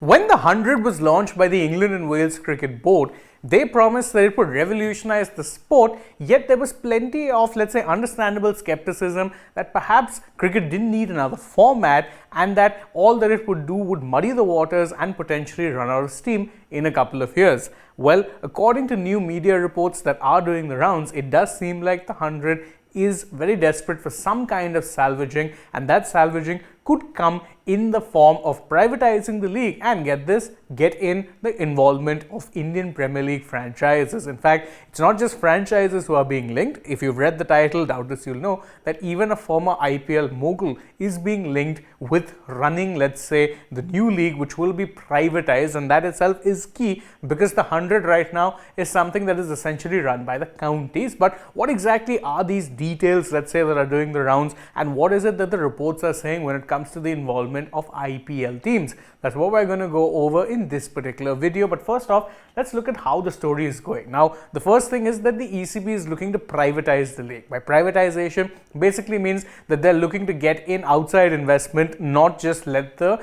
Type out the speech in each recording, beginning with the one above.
When the 100 was launched by the England and Wales Cricket Board, they promised that it would revolutionize the sport, yet there was plenty of, let's say, understandable skepticism that perhaps cricket didn't need another format and that all that it would do would muddy the waters and potentially run out of steam in a couple of years. Well, according to new media reports that are doing the rounds, it does seem like the 100 is very desperate for some kind of salvaging, and that salvaging could come in the form of privatizing the league and get in the involvement of Indian Premier League franchises. In fact, it's not just franchises who are being linked. If you've read the title, doubtless you'll know that even a former IPL mogul is being linked with running, let's say, the new league, which will be privatized, and that itself is key because the 100 right now is something that is essentially run by the counties. But what exactly are these details, let's say, that are doing the rounds, and what is it that the reports are saying when it comes to the involvement of IPL teams? That's what we're going to go over in this particular video. But first off, let's look at how the story is going. Now, the first thing is that the ECB is looking to privatize the league. By privatization, basically means that they're looking to get in outside investment, not just let the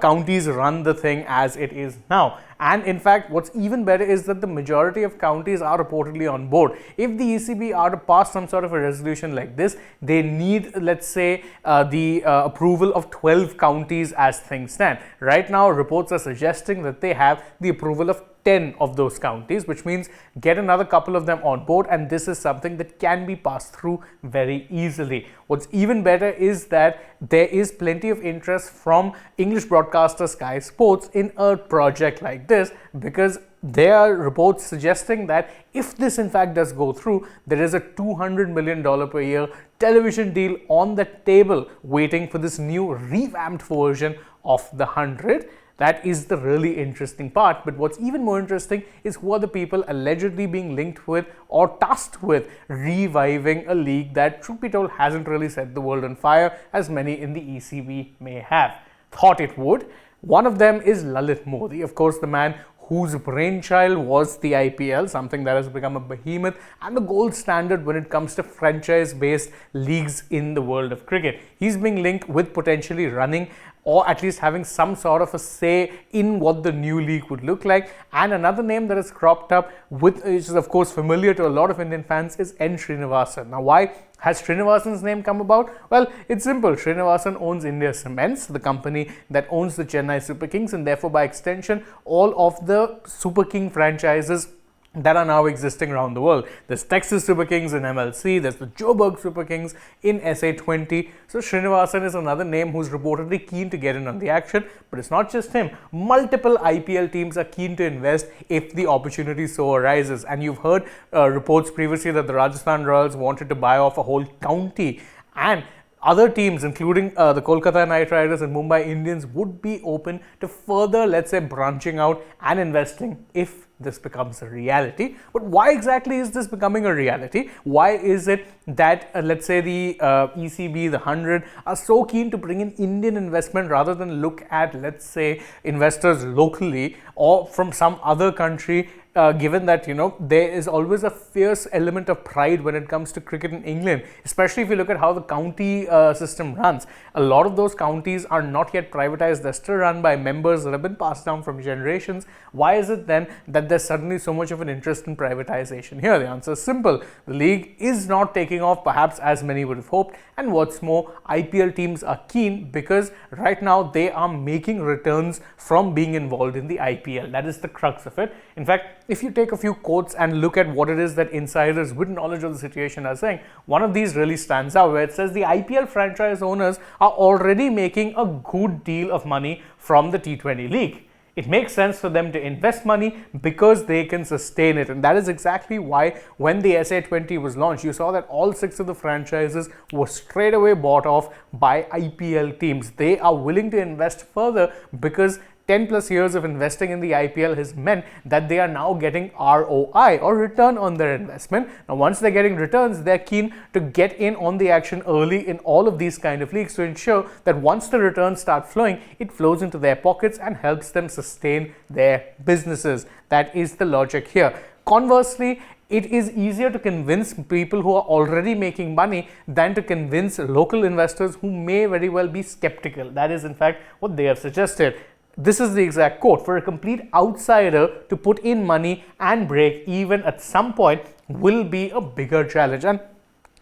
counties run the thing as it is now. And in fact, what's even better is that the majority of counties are reportedly on board. If the ECB are to pass some sort of a resolution like this, they need, let's say, the approval of 12 counties as things stand. Right now, reports are suggesting that they have the approval of 10 of those counties, which means get another couple of them on board, and this is something that can be passed through very easily. What's even better is that there is plenty of interest from English broadcaster Sky Sports in a project like this, because there are reports suggesting that if this in fact does go through, there is a $200 million per year television deal on the table waiting for this new revamped version of the 100. That is the really interesting part. But what's even more interesting is who are the people allegedly being linked with or tasked with reviving a league that, truth be told, hasn't really set the world on fire as many in the ECB may have thought it would. One of them is Lalit Modi, of course, the man whose brainchild was the IPL, something that has become a behemoth and the gold standard when it comes to franchise-based leagues in the world of cricket. He's being linked with potentially running or at least having some sort of a say in what the new league would look like. And another name that has cropped up, which is of course familiar to a lot of Indian fans, is N. Srinivasan. Now, why has Srinivasan's name come about? Well, it's simple. Srinivasan owns India Cements, the company that owns the Chennai Super Kings, and therefore by extension all of the Super King franchises that are now existing around the world. There's Texas Super Kings in MLC, there's the Joburg Super Kings in SA20. So Srinivasan is another name who's reportedly keen to get in on the action. But it's not just him. Multiple IPL teams are keen to invest if the opportunity so arises. And you've heard reports previously that the Rajasthan Royals wanted to buy off a whole county, and other teams, including the Kolkata Knight Riders and Mumbai Indians, would be open to further, let's say, branching out and investing if this becomes a reality. But why exactly is this becoming a reality? Why is it that, let's say, the ECB, the 100, are so keen to bring in Indian investment rather than look at, let's say, investors locally or from some other country? Given that, there is always a fierce element of pride when it comes to cricket in England, especially if you look at how the county system runs. A lot of those counties are not yet privatized. They're still run by members that have been passed down from generations. Why is it then that there's suddenly so much of an interest in privatization here? The answer is simple. The league is not taking off perhaps as many would have hoped. And what's more, IPL teams are keen because right now they are making returns from being involved in the IPL. That is the crux of it. In fact, if you take a few quotes and look at what it is that insiders with knowledge of the situation are saying, one of these really stands out, where it says the IPL franchise owners are already making a good deal of money from the T20 league. It makes sense for them to invest money because they can sustain it. And that is exactly why when the SA20 was launched, you saw that all 6 of the franchises were straight away bought off by IPL teams. They are willing to invest further because 10 plus years of investing in the IPL has meant that they are now getting ROI, or return on their investment. Now, once they're getting returns, they're keen to get in on the action early in all of these kind of leagues to ensure that once the returns start flowing, it flows into their pockets and helps them sustain their businesses. That is the logic here. Conversely, it is easier to convince people who are already making money than to convince local investors who may very well be skeptical. That is, in fact, what they have suggested. This is the exact quote: for a complete outsider to put in money and break even at some point will be a bigger challenge. And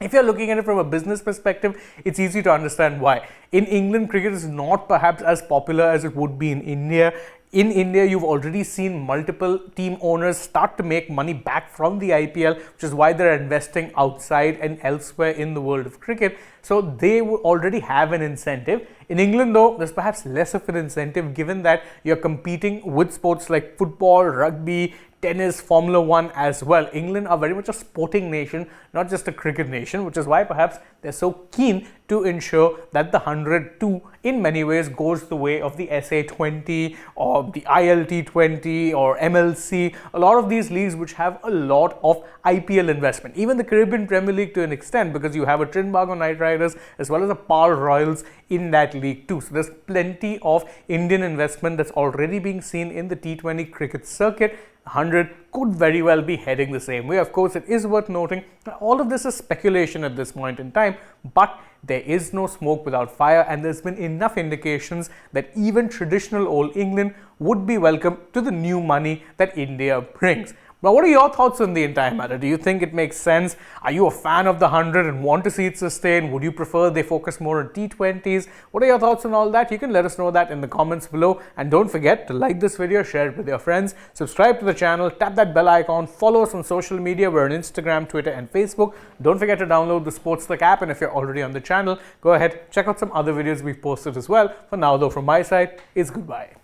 if you're looking at it from a business perspective, it's easy to understand why. In England, cricket is not perhaps as popular as it would be in India. In India, you've already seen multiple team owners start to make money back from the IPL, which is why they're investing outside and elsewhere in the world of cricket. So they already have an incentive. In England, though, there's perhaps less of an incentive given that you're competing with sports like football, rugby, tennis, Formula One as well. England are very much a sporting nation, not just a cricket nation, which is why perhaps they're so keen to ensure that the 100 too, in many ways, goes the way of the SA20 or the ILT20 or MLC. A lot of these leagues which have a lot of IPL investment. Even the Caribbean Premier League to an extent, because you have a Trinbago Knight Riders as well as a Pal Royals in that league too. So there's plenty of Indian investment that's already being seen in the T20 cricket circuit. 100 could very well be heading the same way. Of course, it is worth noting that all of this is speculation at this point in time, but there is no smoke without fire, and there's been enough indications that even traditional old England would be welcome to the new money that India brings. But what are your thoughts on the entire matter? Do you think it makes sense? Are you a fan of the 100 and want to see it sustain? Would you prefer they focus more on T20s? What are your thoughts on all that? You can let us know that in the comments below. And don't forget to like this video, share it with your friends, subscribe to the channel, tap that bell icon, follow us on social media. We're on Instagram, Twitter, and Facebook. Don't forget to download the Sportslick app. And if you're already on the channel, go ahead, check out some other videos we've posted as well. For now, though, from my side, it's goodbye.